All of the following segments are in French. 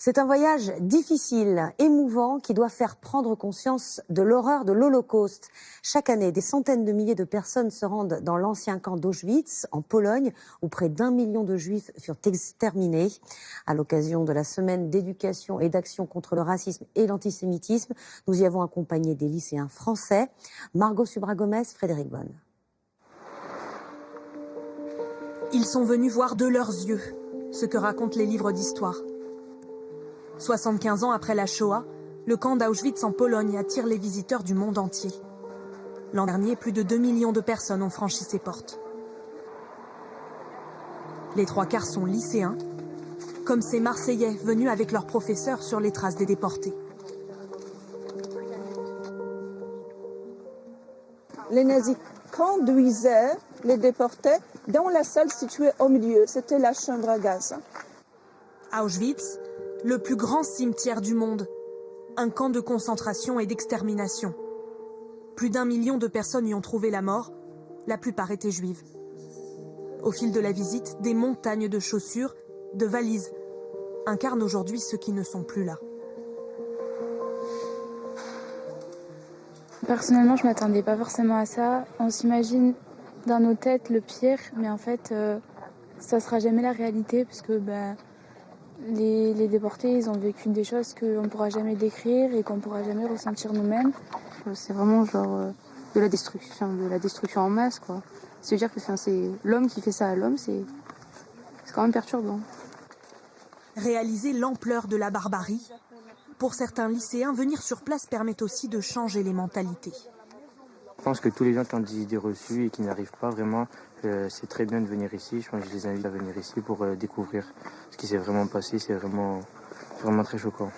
C'est un voyage difficile, émouvant, qui doit faire prendre conscience de l'horreur de l'Holocauste. Chaque année, des centaines de milliers de personnes se rendent dans l'ancien camp d'Auschwitz, en Pologne, où près d'1 million de Juifs furent exterminés. À l'occasion de la semaine d'éducation et d'action contre le racisme et l'antisémitisme, nous y avons accompagné des lycéens français. Margot Subra-Gomez, Frédéric Bonne. Ils sont venus voir de leurs yeux ce que racontent les livres d'histoire. 75 ans après la Shoah, le camp d'Auschwitz en Pologne attire les visiteurs du monde entier. L'an dernier, plus de 2 millions de personnes ont franchi ses portes. Les 3/4 sont lycéens, comme ces Marseillais venus avec leurs professeurs sur les traces des déportés. Les nazis conduisaient les déportés dans la salle située au milieu. C'était la chambre à gaz. Auschwitz, le plus grand cimetière du monde, un camp de concentration et d'extermination. Plus d'1 million de personnes y ont trouvé la mort, la plupart étaient juives. Au fil de la visite, des montagnes de chaussures, de valises, incarnent aujourd'hui ceux qui ne sont plus là. Personnellement, je ne m'attendais pas forcément à ça. On s'imagine dans nos têtes le pire, mais en fait, ça ne sera jamais la réalité, parce que les déportés, ils ont vécu des choses qu'on ne pourra jamais décrire et qu'on ne pourra jamais ressentir nous-mêmes. C'est vraiment genre de la destruction en masse, quoi. C'est-à-dire que c'est l'homme qui fait ça à l'homme, c'est quand même perturbant. Réaliser l'ampleur de la barbarie. Pour certains lycéens, venir sur place permet aussi de changer les mentalités. Je pense que tous les gens qui ont des idées reçues et qui n'arrivent pas vraiment, c'est très bien de venir ici. Je pense que je les invite à venir ici pour découvrir ce qui s'est vraiment passé. C'est vraiment très choquant.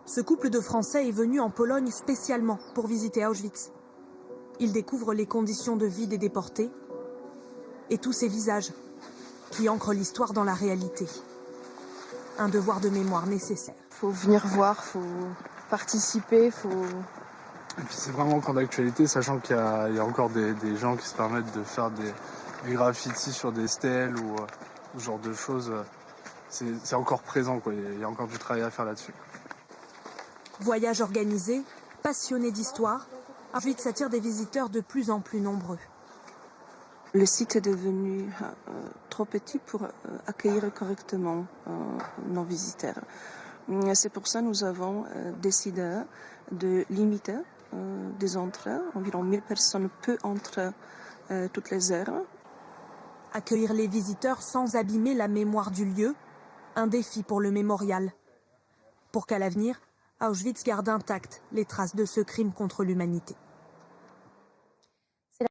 Ce couple de Français est venu en Pologne spécialement pour visiter Auschwitz. Ils découvrent les conditions de vie des déportés et tous ces visages qui ancrent l'histoire dans la réalité. Un devoir de mémoire nécessaire. Il faut venir voir, il faut participer, Et puis c'est vraiment encore d'actualité, sachant qu'il y a encore des gens qui se permettent de faire des graffitis sur des stèles ou ce genre de choses. C'est encore présent, quoi. Il y a encore du travail à faire là-dessus. Voyage organisé, passionné d'histoire, Auschwitz attire des visiteurs de plus en plus nombreux. Le site est devenu trop petit pour accueillir correctement nos visiteurs. C'est pour ça que nous avons décidé de limiter des entrées. Environ 1000 personnes peuvent entrer toutes les heures. Accueillir les visiteurs sans abîmer la mémoire du lieu, un défi pour le mémorial. Pour qu'à l'avenir, Auschwitz garde intactes les traces de ce crime contre l'humanité.